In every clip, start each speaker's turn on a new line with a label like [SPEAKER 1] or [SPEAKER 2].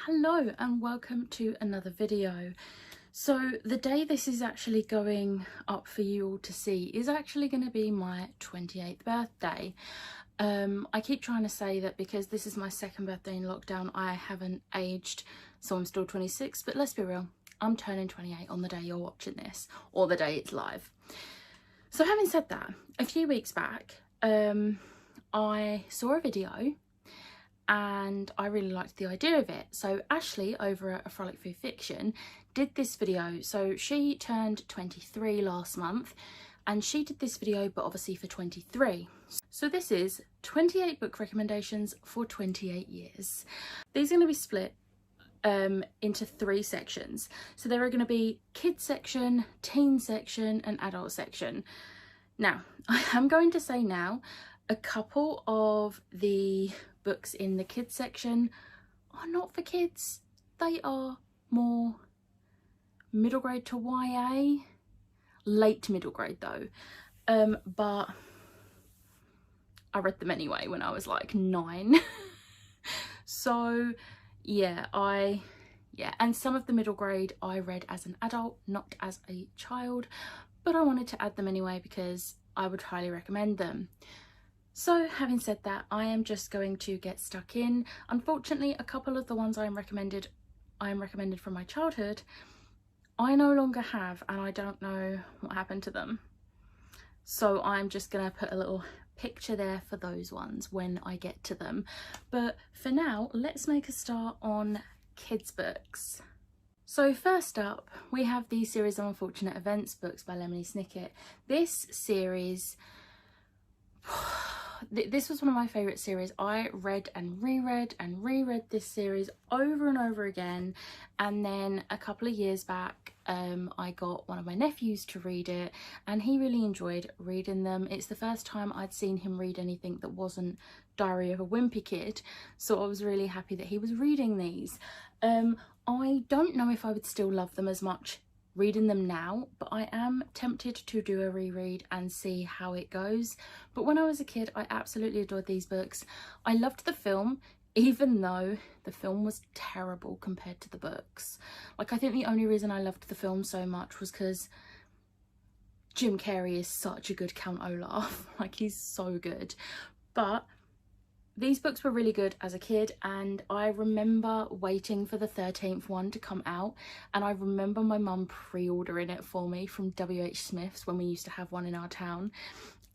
[SPEAKER 1] Hello and welcome to another video. So the day this is actually going up for you all to see is actually going to be my 28th birthday. I keep trying to say that because this is my second birthday in lockdown I haven't aged, so I'm still 26, but let's be real, I'm turning 28 on the day you're watching this, or the day it's live. So having said that, a few weeks back I saw a video and I really liked the idea of it. So Ashley over at A Frolic Through Fiction did this video. So she turned 23 last month and she did this video, but obviously for 23. So this is 28 book recommendations for 28 years. These are going to be split into 3 sections. So there are going to be kids section, teen section and adult section. Now I am going to say now a couple of the books in the kids section are not for kids. They are more middle grade to YA, late middle grade though, but I read them anyway when I was like 9. So yeah, and some of the middle grade I read as an adult, not as a child, but I wanted to add them anyway because I would highly recommend them. So having said that, I am just going to get stuck in. Unfortunately, a couple of the ones I am recommended from my childhood, I no longer have, and I don't know what happened to them. So I'm just gonna put a little picture there for those ones when I get to them. But for now, let's make a start on kids books. So first up, we have the series of Unfortunate Events books by Lemony Snicket. This series, this was one of my favourite series. I read and reread this series over and over again, and then a couple of years back I got one of my nephews to read it and he really enjoyed reading them. It's the first time I'd seen him read anything that wasn't Diary of a Wimpy Kid, so I was really happy that he was reading these. I don't know if I would still love them as much reading them now, but I am tempted to do a reread and see how it goes. But when I was a kid, I absolutely adored these books. I loved the film, even though the film was terrible compared to the books. Like, I think the only reason I loved the film so much was because Jim Carrey is such a good Count Olaf. Like, he's so good. But these books were really good as a kid, and I remember waiting for the 13th one to come out, and I remember my mum pre-ordering it for me from WH Smith's when we used to have one in our town,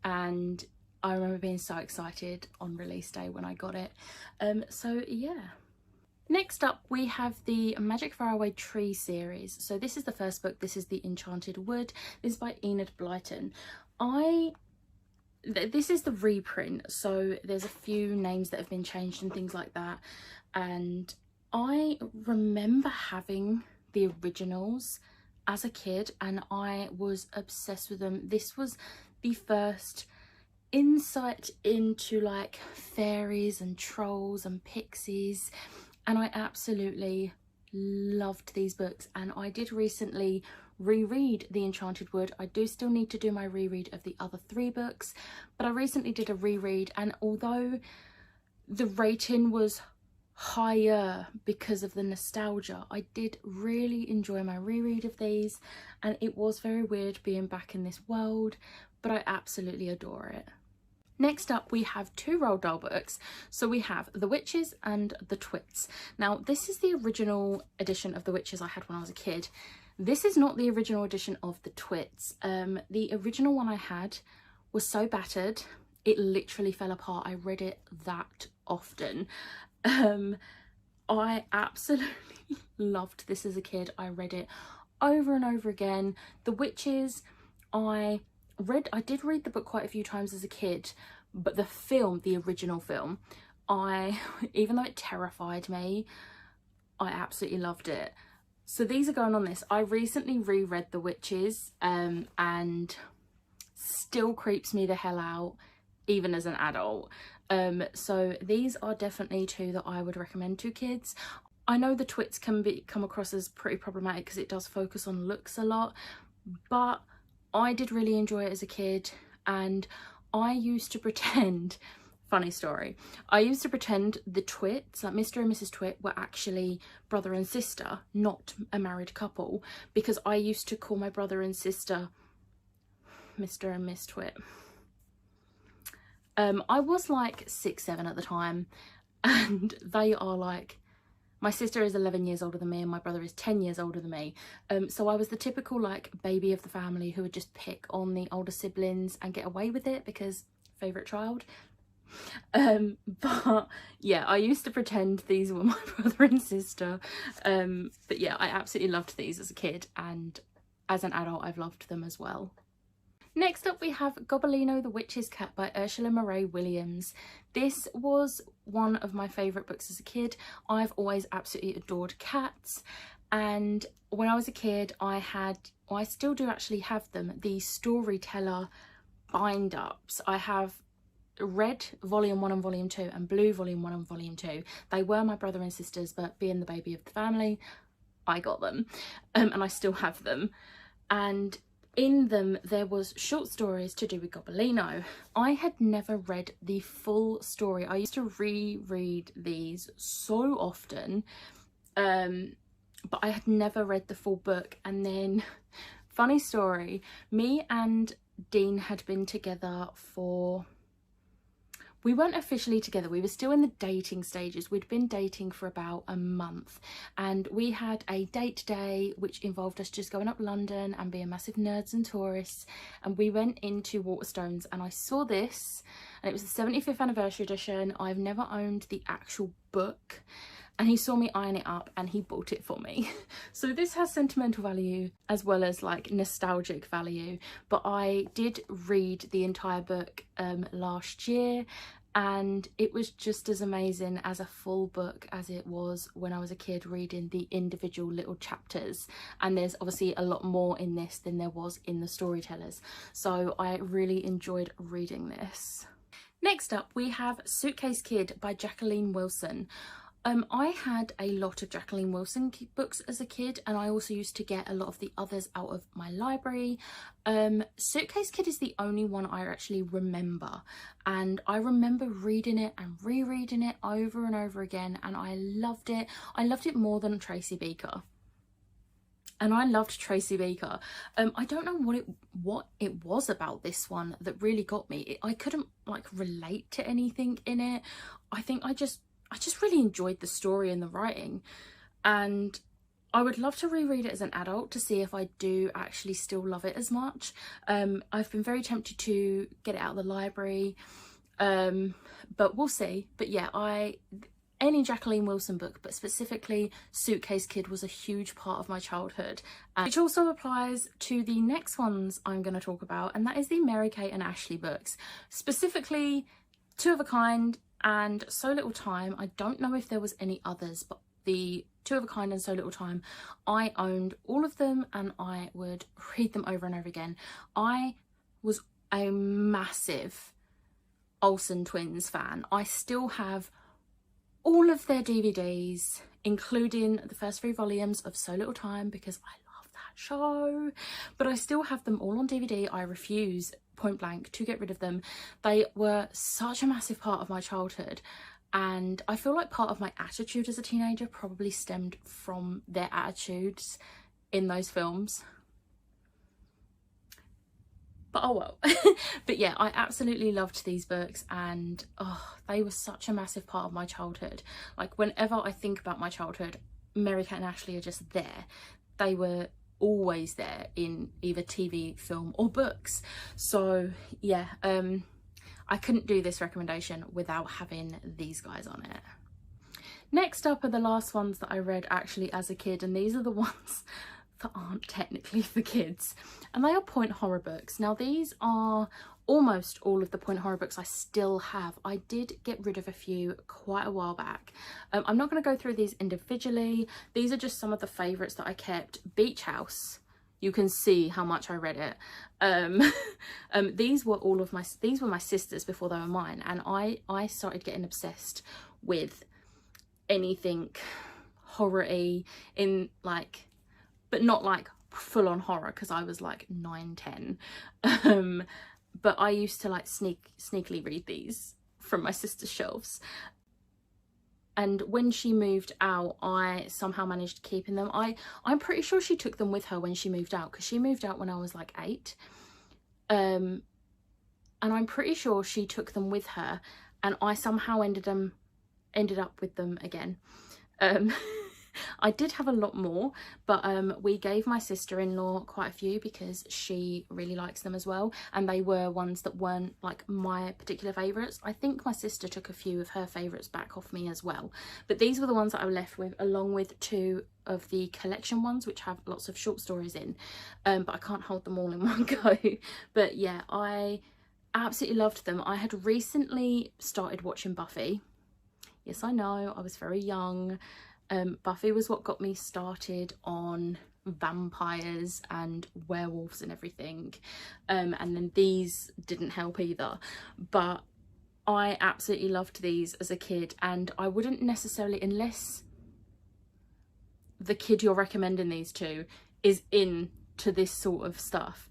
[SPEAKER 1] and I remember being so excited on release day when I got it. So yeah. Next up we have the Magic Faraway Tree series. So this is the first book. This is The Enchanted Wood. This is by Enid Blyton. This is the reprint, so there's a few names that have been changed and things like that, and I remember having the originals as a kid and I was obsessed with them. This was the first insight into like fairies and trolls and pixies, and I absolutely loved these books. And I did recently reread The Enchanted Wood. I do still need to do my reread of the other 3 books, but I recently did a reread, and although the rating was higher because of the nostalgia, I did really enjoy my reread of these, and it was very weird being back in this world, but I absolutely adore it. Next up we have 2 Roald Dahl books. So we have The Witches and The Twits. Now this is the original edition of The Witches I had when I was a kid. This is not the original edition of The Twits. The original one I had was so battered, it literally fell apart. I read it that often. I absolutely loved this as a kid. I read it over and over again. The Witches, I did read the book quite a few times as a kid, but the film, the original film, even though it terrified me, I absolutely loved it. So these are going on this. I recently reread The Witches and still creeps me the hell out even as an adult. So these are definitely 2 that I would recommend to kids. I know The Twits can come across as pretty problematic because it does focus on looks a lot, but I did really enjoy it as a kid, and I used to pretend Funny story. I used to pretend the Twits, like Mr. and Mrs. Twit, were actually brother and sister, not a married couple, because I used to call my brother and sister Mr. and Miss Twit. I was like 6, 7 at the time, and they are like, my sister is 11 years older than me and my brother is 10 years older than me. So I was the typical like baby of the family who would just pick on the older siblings and get away with it because favourite child. But yeah, I used to pretend these were my brother and sister. But yeah, I absolutely loved these as a kid, and as an adult I've loved them as well. Next up we have Gobelino the Witch's Cat by Ursula Moray Williams. This was one of my favourite books as a kid. I've always absolutely adored cats, and when I was a kid I still do actually have them, the Storyteller bind-ups. I have Red Volume 1 and Volume 2 and Blue Volume 1 and Volume 2. They were my brother and sisters, but being the baby of the family, I got them, and I still have them. And in them there was short stories to do with Gobelino. I had never read the full story. I used to reread these so often, but I had never read the full book. And then, funny story, me and Dean had been together for... we weren't officially together, we were still in the dating stages. We'd been dating for about a month, and we had a date day which involved us just going up London and being massive nerds and tourists. And we went into Waterstones and I saw this, and it was the 75th anniversary edition. I've never owned the actual book, and he saw me eyeing it up and he bought it for me. So this has sentimental value as well as like nostalgic value, but I did read the entire book last year, and it was just as amazing as a full book as it was when I was a kid reading the individual little chapters. And there's obviously a lot more in this than there was in the Storytellers, so I really enjoyed reading this. Next up we have Suitcase Kid by Jacqueline Wilson. I had a lot of Jacqueline Wilson books as a kid, and I also used to get a lot of the others out of my library. Suitcase Kid is the only one I actually remember, and I remember reading it and rereading it over and over again, and I loved it. I loved it more than Tracy Beaker. And I loved Tracy Beaker. I don't know what it was about this one that really got me. I couldn't like relate to anything in it. I think I just really enjoyed the story and the writing, and I would love to reread it as an adult to see if I do actually still love it as much. I've been very tempted to get it out of the library, but we'll see. But yeah, any Jacqueline Wilson book, but specifically Suitcase Kid, was a huge part of my childhood, which also applies to the next ones I'm going to talk about, and that is the Mary-Kate and Ashley books, specifically Two of a Kind and So Little Time. I don't know if there was any others, but the Two of a Kind and So Little Time, I owned all of them and I would read them over and over again. I was a massive Olsen Twins fan. I still have all of their DVDs, including the first 3 volumes of So Little Time, because I love that show, but I still have them all on DVD. I refuse point blank to get rid of them. They were such a massive part of my childhood, and I feel like part of my attitude as a teenager probably stemmed from their attitudes in those films. But oh well. But yeah, I absolutely loved these books, and oh, they were such a massive part of my childhood. Like whenever I think about my childhood, Mary-Kate and Ashley are just there. They were always there in either TV, film or books. So yeah, I couldn't do this recommendation without having these guys on it. Next up are the last ones that I read actually as a kid, and these are the ones that aren't technically for kids, and they are point horror books. Now these are almost all of the point horror books I still have. I did get rid of a few quite a while back. I'm not going to go through these individually. These are just some of the favourites that I kept. Beach House, you can see how much I read it. These were my sisters before they were mine, and I started getting obsessed with anything horror-y, in like, but not like full-on horror, because I was like 9, 10. But I used to like sneakily read these from my sister's shelves. And when she moved out, I somehow managed to keep in them. I'm pretty sure she took them with her when she moved out, because she moved out when I was like 8. And I'm pretty sure she took them with her, and I somehow ended up with them again. I did have a lot more, but we gave my sister-in-law quite a few because she really likes them as well, and they were ones that weren't like my particular favourites. I think my sister took a few of her favourites back off me as well, but these were the ones that I was left with, along with 2 of the collection ones which have lots of short stories in, but I can't hold them all in one go. But yeah, I absolutely loved them. I had recently started watching Buffy. Yes, I know, I was very young. Buffy was what got me started on vampires and werewolves and everything, and then these didn't help either, but I absolutely loved these as a kid, and I wouldn't necessarily, unless the kid you're recommending these to is into this sort of stuff,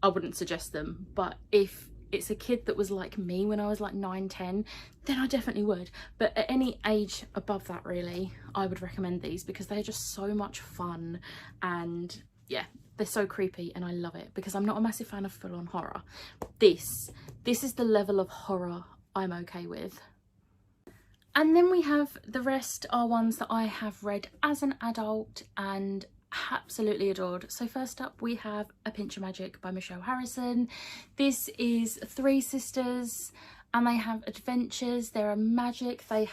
[SPEAKER 1] I wouldn't suggest them. But if it's a kid that was like me when I was like 9, 10, then I definitely would. But at any age above that, really, I would recommend these because they're just so much fun, and yeah, they're so creepy, and I love it because I'm not a massive fan of full-on horror. This is the level of horror I'm okay with. And then we have the rest are ones that I have read as an adult and absolutely adored. So first up we have A Pinch of Magic by Michelle Harrison. This is 3 sisters and they have adventures. There are magic. They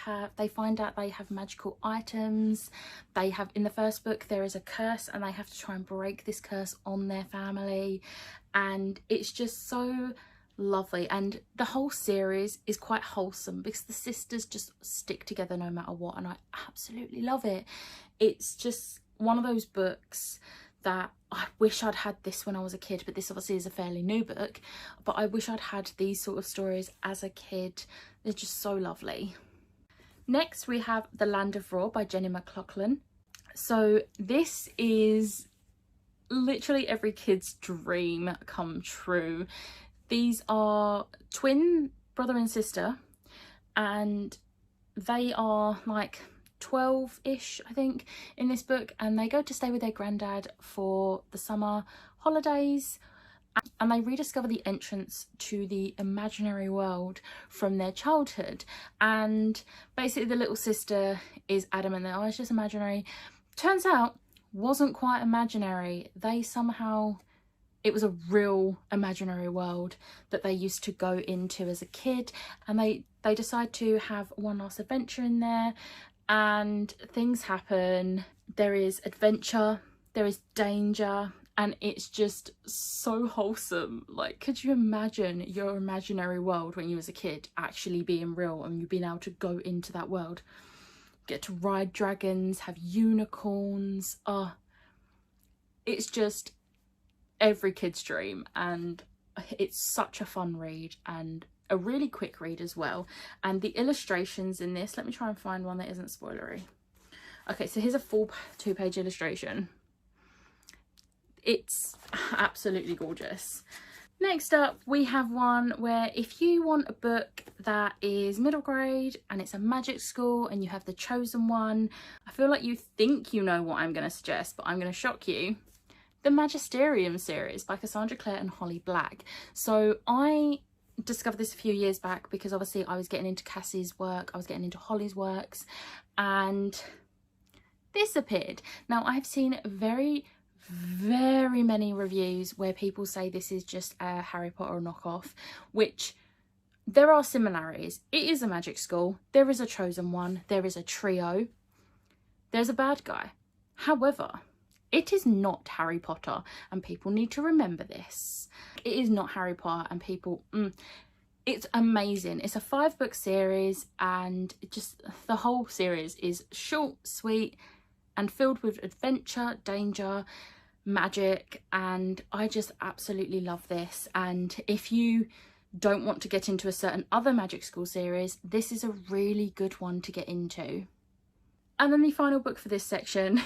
[SPEAKER 1] find out they have magical items. They have, in the first book, there is a curse and they have to try and break this curse on their family, and it's just so lovely. And the whole series is quite wholesome because the sisters just stick together no matter what, and I absolutely love it. It's just one of those books that I wish I'd had this when I was a kid, but this obviously is a fairly new book, but I wish I'd had these sort of stories as a kid. They're just so lovely. Next we have The Land of Raw by Jenny McLaughlin. So this is literally every kid's dream come true. These are twin brother and sister, and they are like 12-ish, I think, in this book, and they go to stay with their granddad for the summer holidays, and they rediscover the entrance to the imaginary world from their childhood. And basically the little sister is adamant that, oh, it's just imaginary. Turns out wasn't quite imaginary. They somehow, it was a real imaginary world that they used to go into as a kid, and they decide to have one last adventure in there, and things happen. There is adventure, there is danger, and it's just so wholesome. Like, could you imagine your imaginary world when you was a kid actually being real, and you being able to go into that world, get to ride dragons, have unicorns? It's just every kid's dream, and it's such a fun read and a really quick read as well. And the illustrations in this, let me try and find one that isn't spoilery. Okay, so here's a full 2-page illustration. It's absolutely gorgeous. Next up we have one where if you want a book that is middle grade and it's a magic school and you have The Chosen One, I feel like you think you know what I'm going to suggest, but I'm going to shock you. The Magisterium series by Cassandra Clare and Holly Black. So I discovered this a few years back because obviously I was getting into Cassie's work, I was getting into Holly's works, and this appeared. Now I've seen very many reviews where people say this is just a Harry Potter knockoff, which there are similarities. It is a magic school, there is a chosen one, there is a trio, there's a bad guy. However, it is not Harry Potter, and people need to remember this. It is not Harry Potter, and people, it's amazing. It's a 5-book series, and just the whole series is short, sweet, and filled with adventure, danger, magic, and I just absolutely love this. And if you don't want to get into a certain other magic school series, this is a really good one to get into. And then the final book for this section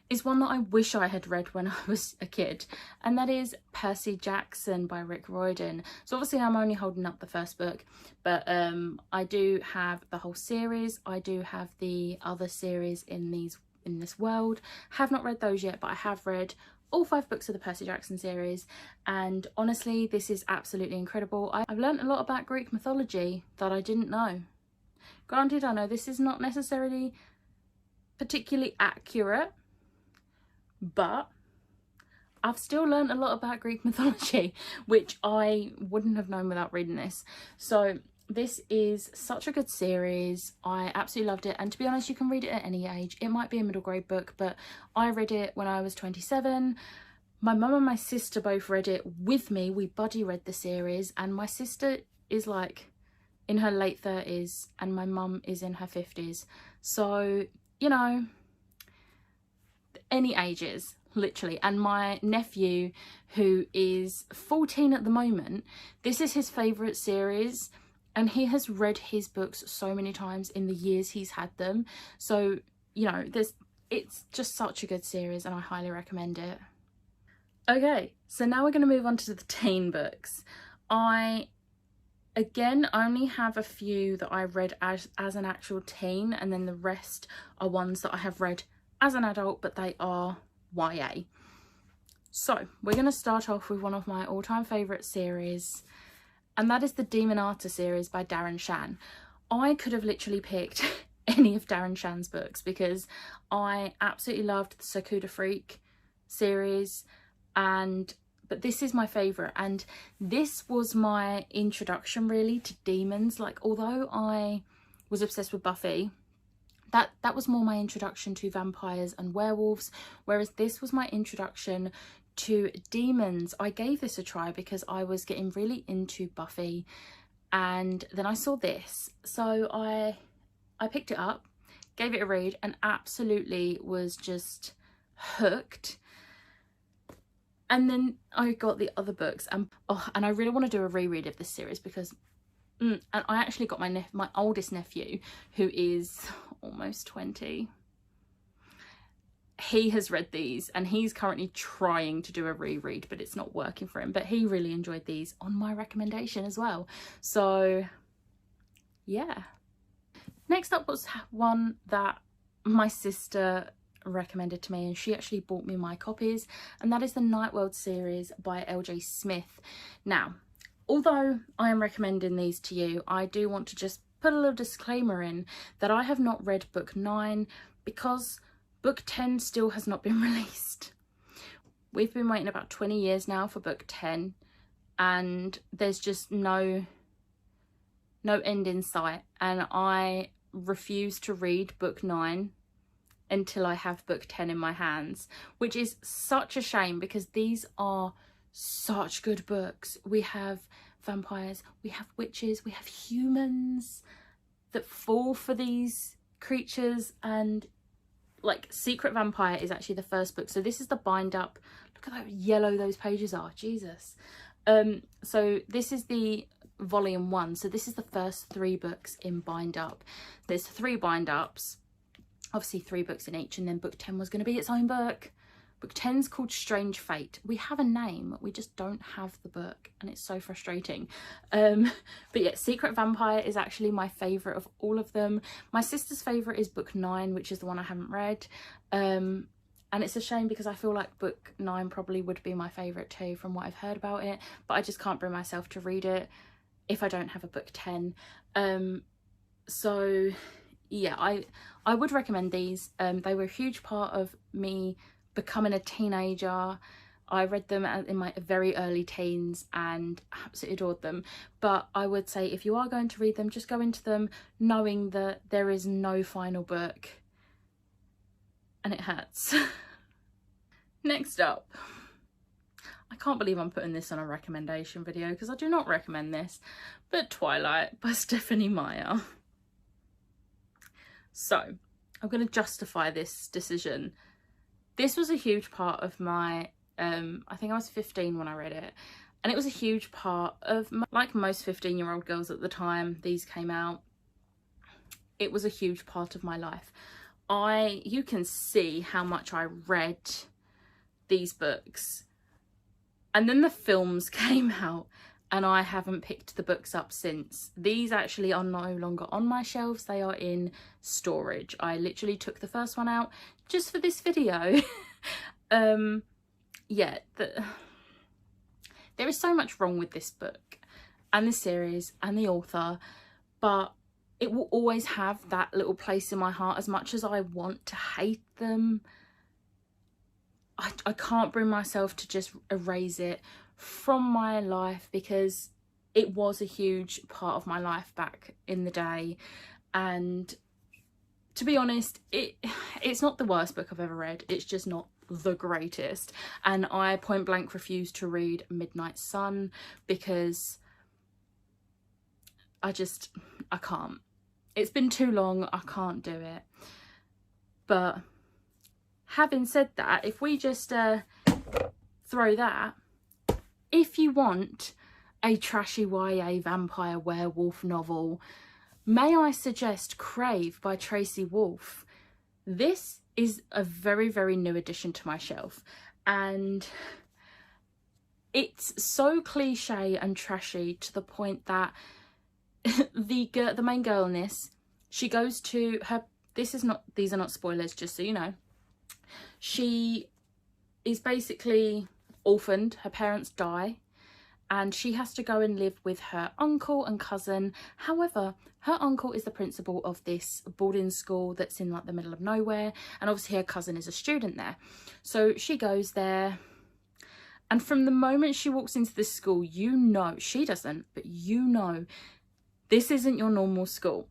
[SPEAKER 1] is one that I wish I had read when I was a kid, and that is Percy Jackson by Rick Riordan. So obviously I'm only holding up the first book, but I do have the whole series. I do have the other series in this world. Have not read those yet, but I have read all 5 books of the Percy Jackson series, and honestly this is absolutely incredible. I've learned a lot about Greek mythology that I didn't know. Granted, I know this is not necessarily particularly accurate, but I've still learned a lot about Greek mythology, which I wouldn't have known without reading this. So this is such a good series. I absolutely loved it, and to be honest, you can read it at any age. It might be a middle grade book, but I read it when I was 27. My mum and my sister both read it with me. We buddy read the series, and my sister is like in her late 30s and my mum is in her 50s. So, you know, any ages, literally. And my nephew, who is 14 at the moment, this is his favourite series, and he has read his books so many times in the years he's had them. So, you know, it's just such a good series and I highly recommend it. Okay, so now we're going to move on to the teen books. I again only have a few that I read as an actual teen, and then the rest are ones that I have read as an adult, but they are YA. So we're going to start off with one of my all-time favourite series, and that is the Demonata series by Darren Shan. I could have literally picked any of Darren Shan's books because I absolutely loved the Sakuda Freak series, but this is my favourite, and this was my introduction really to demons. Like, although I was obsessed with Buffy, that was more my introduction to vampires and werewolves, whereas this was my introduction to demons. I gave this a try because I was getting really into Buffy, and then I saw this, so I picked it up, gave it a read, and absolutely was just hooked. And then I got the other books, and I really want to do a reread of this series because and I actually got my oldest nephew, who is almost 20. He has read these and he's currently trying to do a reread, but it's not working for him. But he really enjoyed these on my recommendation as well. So yeah. Next up was one that my sister recommended to me, and she actually bought me my copies, and that is the Nightworld series by LJ Smith. Now, although I am recommending these to you, I do want to just put a little disclaimer in that I have not read book 9 because book 10 still has not been released. We've been waiting about 20 years now for book 10, and there's just no end in sight, and I refuse to read book 9 until I have book 10 in my hands, which is such a shame because these are such good books. We have vampires, we have witches, we have humans that fall for these creatures, and like Secret Vampire is actually the first book. So this is the bind up. Look at how yellow those pages are, Jesus. So this is the volume 1, so this is the first 3 books in bind up. There's 3 bind ups, obviously 3 books in each, and then book 10 was going to be its own book. Book 10's called Strange Fate. We have a name, we just don't have the book, and it's so frustrating. But yeah, Secret Vampire is actually my favourite of all of them. My sister's favourite is book 9, which is the one I haven't read. And it's a shame because I feel like book 9 probably would be my favourite too from what I've heard about it, but I just can't bring myself to read it if I don't have a book 10. So yeah, I would recommend these. They were a huge part of me becoming a teenager. I read them in my very early teens and absolutely adored them. But I would say if you are going to read them, just go into them knowing that there is no final book, and it hurts. Next up, I can't believe I'm putting this on a recommendation video because I do not recommend this, but Twilight by Stephenie Meyer. So I'm going to justify this decision. This was a huge part of my, I think I was 15 when I read it, and it was a huge part of, like most 15-year-old girls at the time these came out, it was a huge part of my life. you can see how much I read these books, and then the films came out and I haven't picked the books up since. These actually are no longer on my shelves, they are in storage. I literally took the first one out just for this video. Yeah, there is so much wrong with this book and this series and the author, but it will always have that little place in my heart. As much as I want to hate them, I can't bring myself to just erase it from my life, because it was a huge part of my life back in the day. And to be honest, it's not the worst book I've ever read, it's just not the greatest. And I point blank refuse to read Midnight Sun because I can't. It's been too long, I can't do it. But having said that, if we just throw that, if you want a trashy YA vampire werewolf novel, may I suggest Crave by Tracy Wolff. This is a very, very new addition to my shelf, and it's so cliche and trashy to the point that the main girl in this, she goes to her, these are not spoilers, just so you know, she is basically orphaned, her parents die, and she has to go and live with her uncle and cousin. However, her uncle is the principal of this boarding school that's in like the middle of nowhere, and obviously her cousin is a student there. So she goes there, and from the moment she walks into this school, you know, she doesn't, but you know, this isn't your normal school.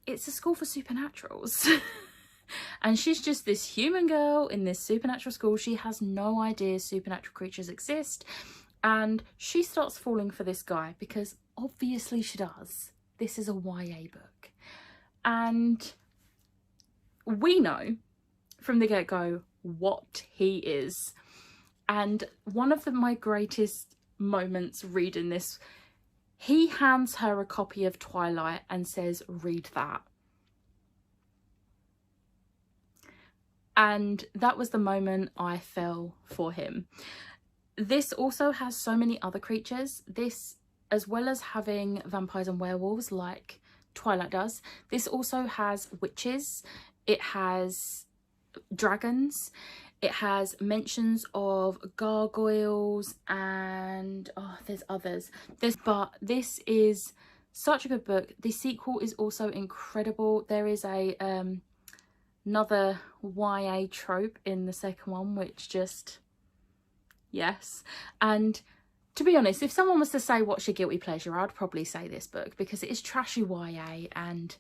[SPEAKER 1] It's a school for supernaturals. And she's just this human girl in this supernatural school. She has no idea supernatural creatures exist. And she starts falling for this guy because obviously she does. This is a YA book. And we know from the get-go what he is. And one of my greatest moments reading this, he hands her a copy of Twilight and says, read that. And that was the moment I fell for him. This also has so many other creatures. This, as well as having vampires and werewolves like Twilight does, this also has witches, it has dragons, it has mentions of gargoyles, and there's others. But this is such a good book. The sequel is also incredible. There is a another YA trope in the second one, which just, yes. And to be honest, if someone was to say what's your guilty pleasure, I'd probably say this book, because it is trashy YA and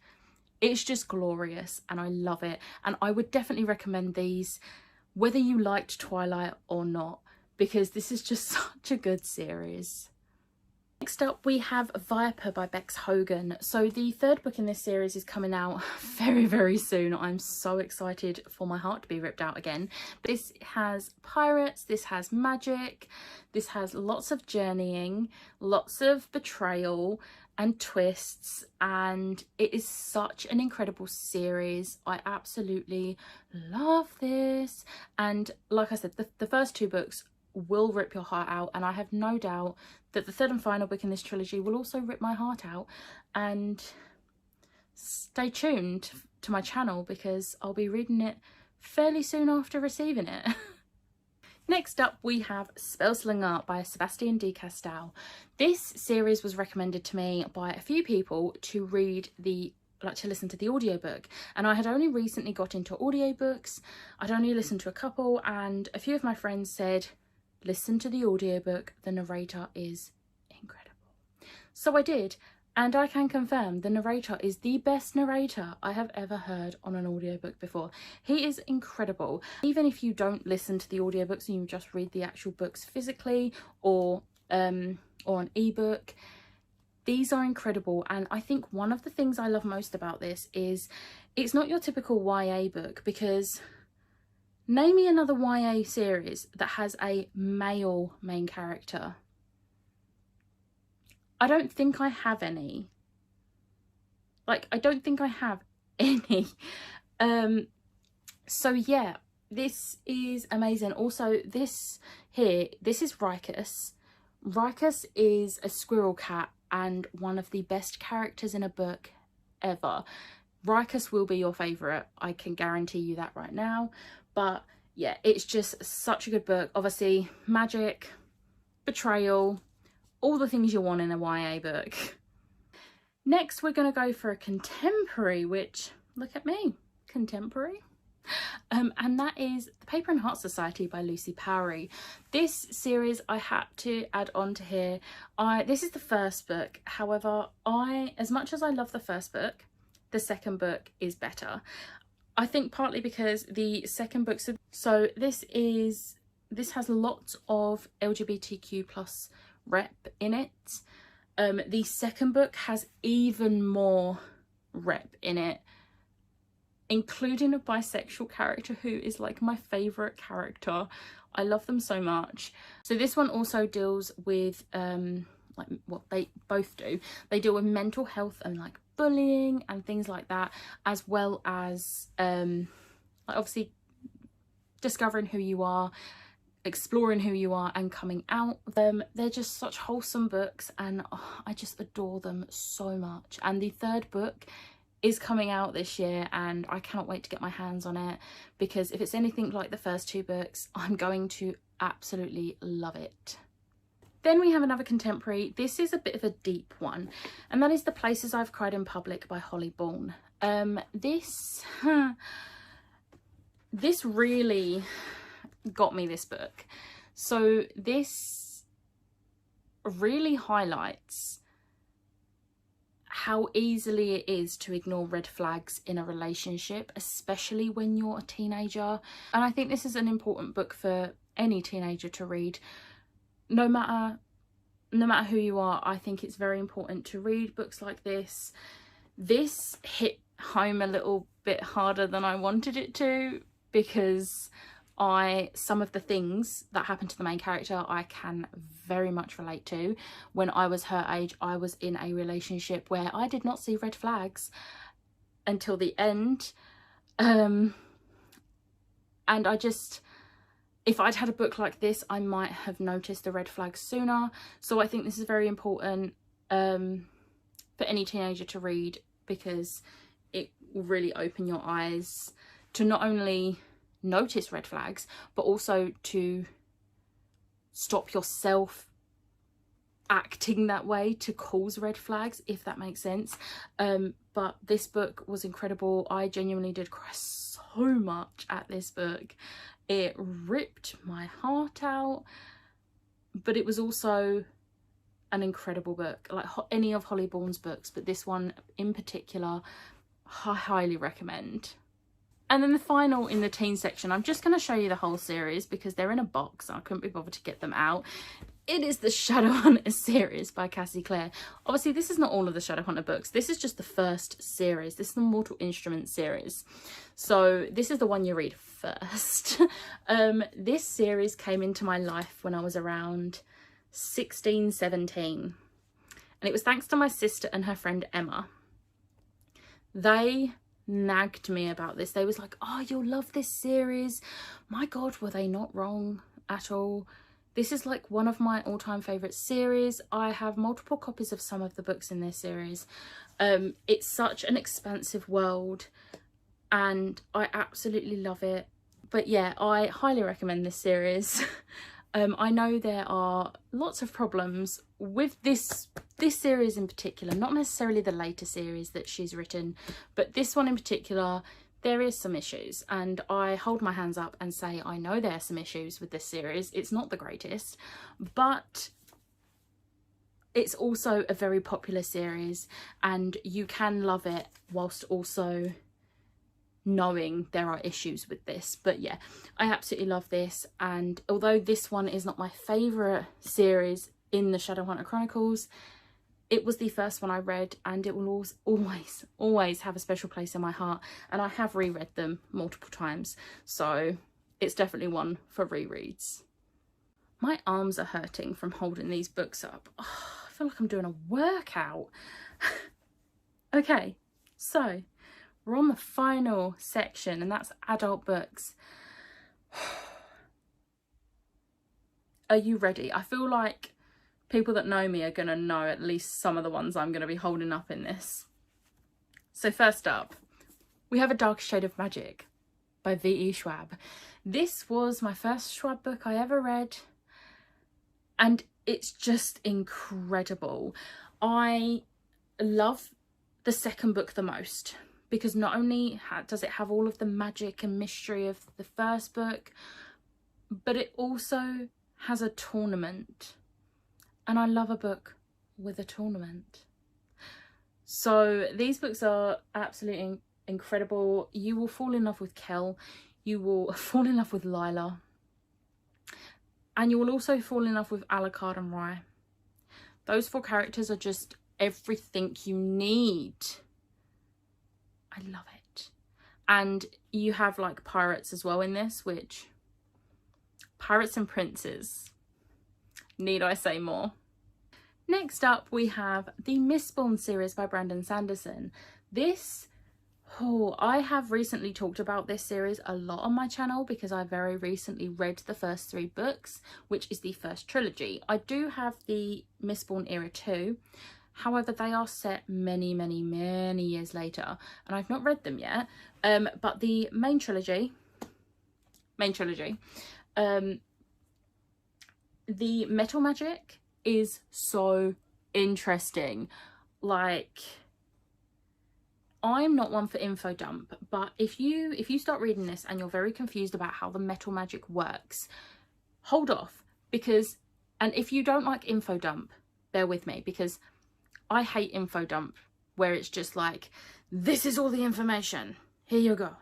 [SPEAKER 1] it's just glorious and I love it. And I would definitely recommend these whether you liked Twilight or not, because this is just such a good series. Next up we have Viper by Bex Hogan. So the third book in this series is coming out very, very soon. I'm so excited for my heart to be ripped out again. This has pirates, this has magic, this has lots of journeying, lots of betrayal and twists, and it is such an incredible series. I absolutely love this. And like I said, the first two books will rip your heart out, and I have no doubt that the third and final book in this trilogy will also rip my heart out. And stay tuned to my channel because I'll be reading it fairly soon after receiving it. Next up we have Spellslinger by Sebastian de Castell. This series was recommended to me by a few people to listen to the audiobook, and I had only recently got into audiobooks. I'd only listened to a couple, and a few of my friends said, listen to the audiobook, the narrator is incredible. So I did, and I can confirm the narrator is the best narrator I have ever heard on an audiobook before. He is incredible. Even if you don't listen to the audiobooks and you just read the actual books physically or an ebook, these are incredible. And I think one of the things I love most about this is it's not your typical YA book, because name me another YA series that has a male main character. I don't think I have any. Like, I don't think I have any. So yeah, this is amazing. Also, this is Rykus. Rykus is a squirrel cat and one of the best characters in a book ever. Rykus will be your favourite, I can guarantee you that right now. But yeah, it's just such a good book. Obviously, magic, betrayal, all the things you want in a YA book. Next, we're going to go for a contemporary, which, look at me, contemporary. And that is The Paper and Heart Society by Lucy Powery. This series I had to add on to here. This is the first book. However, as much as I love the first book, the second book is better. I think partly because the second book, so this has lots of LGBTQ plus rep in it. The second book has even more rep in it, including a bisexual character who is like my favourite character. I love them so much. So this one also deals with like what they both do. They deal with mental health and like bullying and things like that, as well as like obviously discovering who you are, exploring who you are and coming out. They're just such wholesome books, and I just adore them so much. And the third book is coming out this year and I cannot wait to get my hands on it, because if it's anything like the first two books, I'm going to absolutely love it. Then we have another contemporary. This is a bit of a deep one, and that is The Places I've Cried in Public by Holly Bourne. This really got me, this book. So this really highlights how easily it is to ignore red flags in a relationship, especially when you're a teenager. And I think this is an important book for any teenager to read. No matter who you are, I think it's very important to read books like this. This hit home a little bit harder than I wanted it to, because some of the things that happened to the main character I can very much relate to. When I was her age, I was in a relationship where I did not see red flags until the end. And if I'd had a book like this, I might have noticed the red flags sooner. So I think this is very important for any teenager to read, because it will really open your eyes to not only notice red flags, but also to stop yourself acting that way to cause red flags, if that makes sense. But this book was incredible. I genuinely did cry so much at this book. It ripped my heart out, but it was also an incredible book, like any of Holly Bourne's books, but this one in particular I highly recommend. And then the final in the teen section, I'm just going to show you the whole series because they're in a box and I couldn't be bothered to get them out. It is the Shadowhunter series by Cassie Clare. Obviously, this is not all of the Shadowhunter books. This is just the first series. This is the Mortal Instruments series. So this is the one you read first. This series came into my life when I was around 16, 17. And it was thanks to my sister and her friend Emma. They nagged me about this. They was like, oh, you'll love this series. My God, were they not wrong at all? This is like one of my all-time favourite series. I have multiple copies of some of the books in this series. It's such an expansive world and I absolutely love it. But yeah, I highly recommend this series. I know there are lots of problems with this series in particular, not necessarily the later series that she's written, but this one in particular, there is some issues, and I hold my hands up and say I know there are some issues with this series. It's not the greatest, but it's also a very popular series and you can love it whilst also knowing there are issues with this. But yeah, I absolutely love this, and although this one is not my favourite series in the Shadowhunter Chronicles, it was the first one I read and it will always have a special place in my heart, and I have reread them multiple times, so it's definitely one for rereads. My arms are hurting from holding these books up. Oh, I feel like I'm doing a workout. Okay, so we're on the final section, and that's adult books. Are you ready? I feel like people that know me are going to know at least some of the ones I'm going to be holding up in this. So first up, we have A Dark Shade of Magic by V.E. Schwab. This was my first Schwab book I ever read, and it's just incredible. I love the second book the most, because not only does it have all of the magic and mystery of the first book, but it also has a tournament, and I love a book with a tournament. So these books are absolutely incredible. You will fall in love with Kel, you will fall in love with Lila, and you will also fall in love with Alucard and Rye. Those 4 characters are just everything you need. I love it. And you have like pirates as well in this, which pirates and princes, need I say more? Next up we have the Mistborn series by Brandon Sanderson. This, I have recently talked about this series a lot on my channel because I very recently read the first 3 books, which is the first trilogy. I do have the Mistborn era too. However, they are set many years later, and I've not read them yet. But the main trilogy, the metal magic is so interesting. Like, I'm not one for info dump, but if you start reading this and you're very confused about how the metal magic works, hold off, because, and if you don't like info dump, bear with me, because I hate info dump where it's just like, this is all the information, here you go.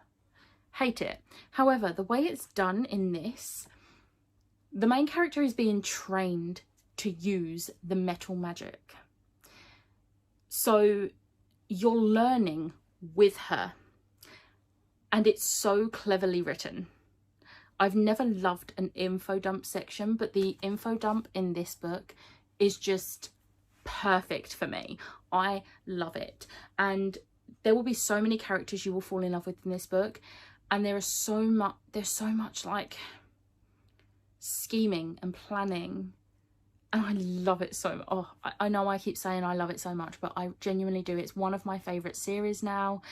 [SPEAKER 1] Hate it. However, the way it's done in this, the main character is being trained to use the metal magic. So you're learning with her, and it's so cleverly written. I've never loved an info dump section, but the info dump in this book is just perfect for me. I love it, and there will be so many characters you will fall in love with in this book, and there's so much like scheming and planning, and I love it so much. Oh, I know I keep saying I love it so much, but I genuinely do. It's one of my favorite series now,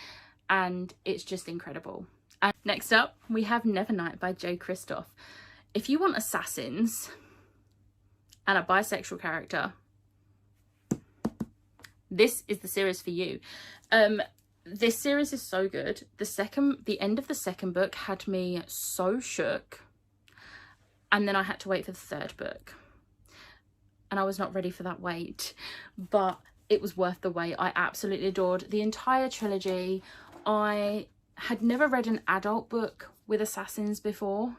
[SPEAKER 1] and it's just incredible. And next up we have Nevernight by Jay Kristoff. If you want assassins and a bisexual character, this is the series for you. This series is so good. The end of the second book had me so shook, and then I had to wait for the third book, and I was not ready for that wait, but it was worth the wait. I absolutely adored the entire trilogy. I had never read an adult book with assassins before.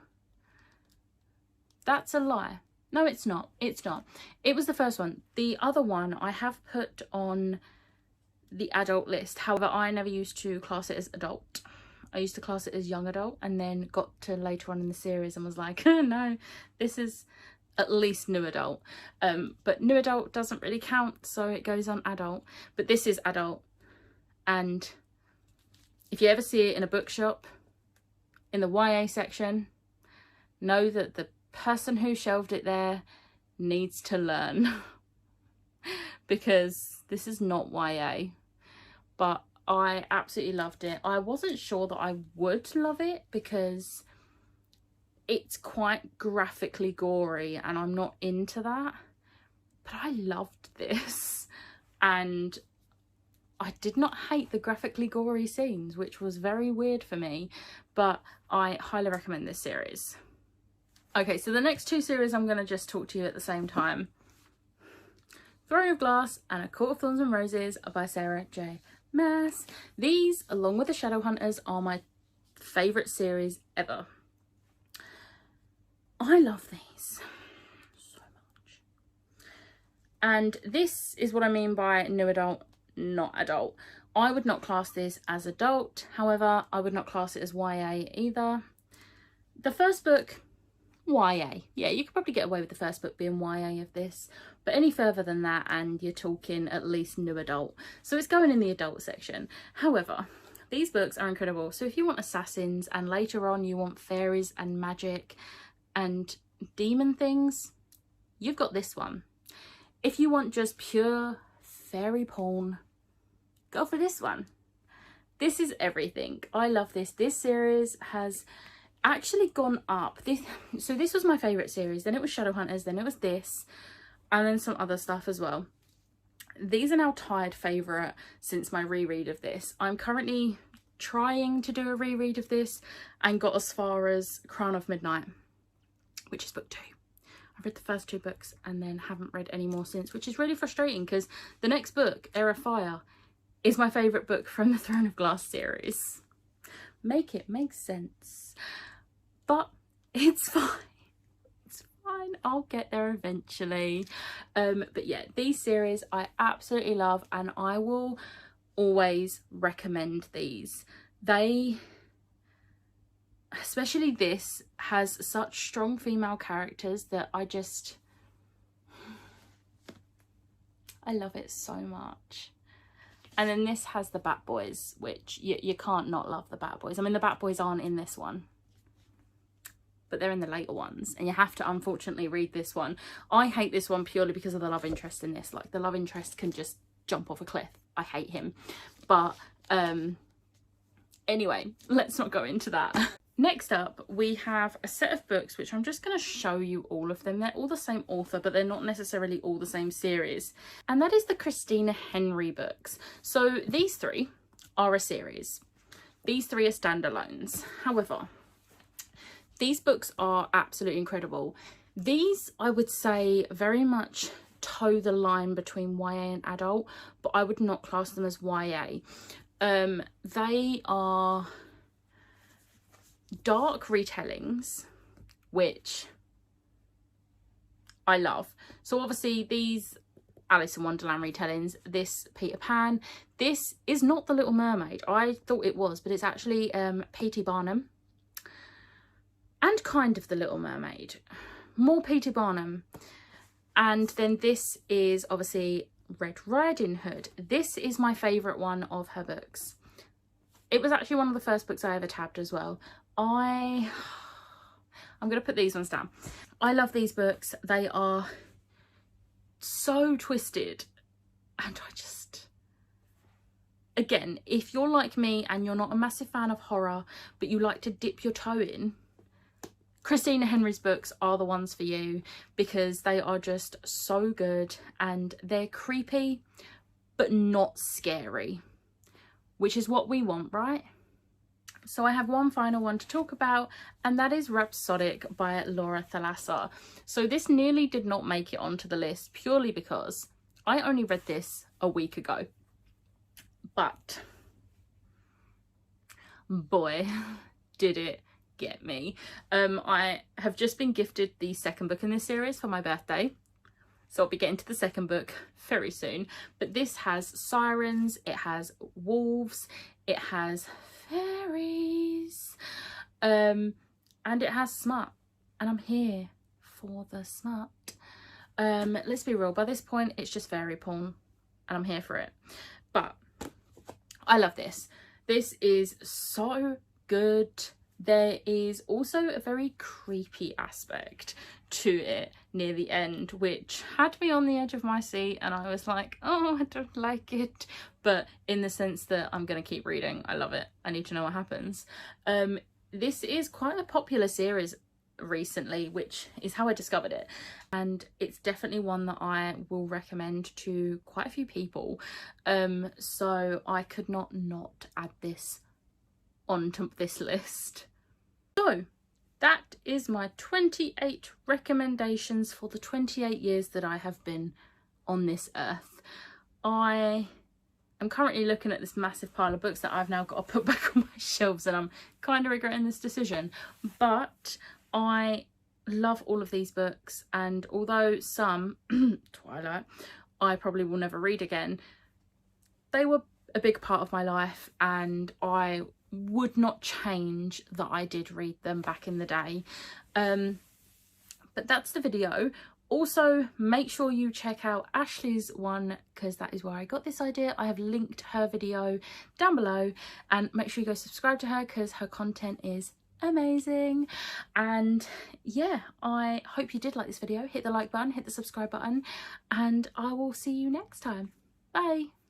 [SPEAKER 1] That's a lie. No, it's not. It's not. It was the first one. The other one I have put on the adult list. However, I never used to class it as adult. I used to class it as young adult, and then got to later on in the series and was like, no, this is at least new adult. But new adult doesn't really count, so it goes on adult. But this is adult, and if you ever see it in a bookshop in the YA section, know that the person who shelved it there needs to learn because this is not YA. But I absolutely loved it. I wasn't sure that I would love it because it's quite graphically gory and I'm not into that, but I loved this, and I did not hate the graphically gory scenes, which was very weird for me, but I highly recommend this series. Okay, so the next 2 series I'm going to just talk to you at the same time. Throne of Glass and A Court of Thorns and Roses by Sarah J. Maas. These, along with the Shadowhunters, are my favourite series ever. I love these so much. And this is what I mean by new adult, not adult. I would not class this as adult. However, I would not class it as YA either. The first book, YA. Yeah, you could probably get away with the first book being YA of this, but any further than that and you're talking at least new adult. So it's going in the adult section. However, these books are incredible. So if you want assassins and later on you want fairies and magic and demon things, you've got this one. If you want just pure fairy porn, go for this one. This is everything. I love this. This series has actually gone up. So this was my favourite series, then it was Shadowhunters, then it was this, and then some other stuff as well. These are now tied favourite since my reread of this. I'm currently trying to do a reread of this and got as far as Crown of Midnight, which is book 2. I've read the first 2 books and then haven't read any more since, which is really frustrating because the next book, Heir of Fire, is my favourite book from the Throne of Glass series. Make it make sense. But it's fine. It's fine. I'll get there eventually. But yeah, these series I absolutely love and I will always recommend these. They, especially this, has such strong female characters that I love it so much. And then this has the Bat Boys, which you can't not love the Bat Boys. I mean, the Bat Boys aren't in this one, but they're in the later ones. And you have to, unfortunately, read this one. I hate this one purely because of the love interest in this. Like, the love interest can just jump off a cliff. I hate him. But, anyway, let's not go into that. Next up, we have a set of books, which I'm just going to show you all of them. They're all the same author, but they're not necessarily all the same series. And that is the Christina Henry books. So these 3 are a series. These 3 are standalones. However, these books are absolutely incredible. These, I would say, very much toe the line between YA and adult, but I would not class them as YA. They are dark retellings, which I love. So obviously these Alice in Wonderland retellings, this Peter Pan, this is not The Little Mermaid. I thought it was, but it's actually P.T. Barnum, and kind of The Little Mermaid, more P.T. Barnum. And then this is obviously Red Riding Hood. This is my favourite one of her books. It was actually one of the first books I ever tabbed as well. I'm going to put these ones down. I love these books. They are so twisted. And I just, again, if you're like me and you're not a massive fan of horror, but you like to dip your toe in, Christina Henry's books are the ones for you because they are just so good and they're creepy, but not scary, which is what we want, right? So I have one final one to talk about, and that is Rhapsodic by Laura Thalassa. So this nearly did not make it onto the list purely because I only read this a week ago. But boy, did it get me. I have just been gifted the second book in this series for my birthday. So I'll be getting to the second book very soon. But this has sirens, it has wolves, it has fairies, and it has smut, and I'm here for the smut. Let's be real, by this point it's just fairy porn and I'm here for it. But I love this. This is so good. There is also a very creepy aspect to it near the end, which had me on the edge of my seat, and I was like, oh, I don't like it, but in the sense that I'm gonna keep reading. I love it. I need to know what happens. This is quite a popular series recently, which is how I discovered it, and it's definitely one that I will recommend to quite a few people. So I could not add this onto this list. So that is my 28 recommendations for the 28 years that I have been on this earth. I am currently looking at this massive pile of books that I've now got to put back on my shelves, and I'm kind of regretting this decision. But I love all of these books, and although some, Twilight, I probably will never read again, they were a big part of my life, and I would not change that I did read them back in the day. But that's the video. Also, make sure you check out Ashley's one, because that is where I got this idea. I have linked her video down below, and make sure you go subscribe to her because her content is amazing. And yeah, I hope you did like this video. Hit the like button, hit the subscribe button, and I will see you next time. Bye.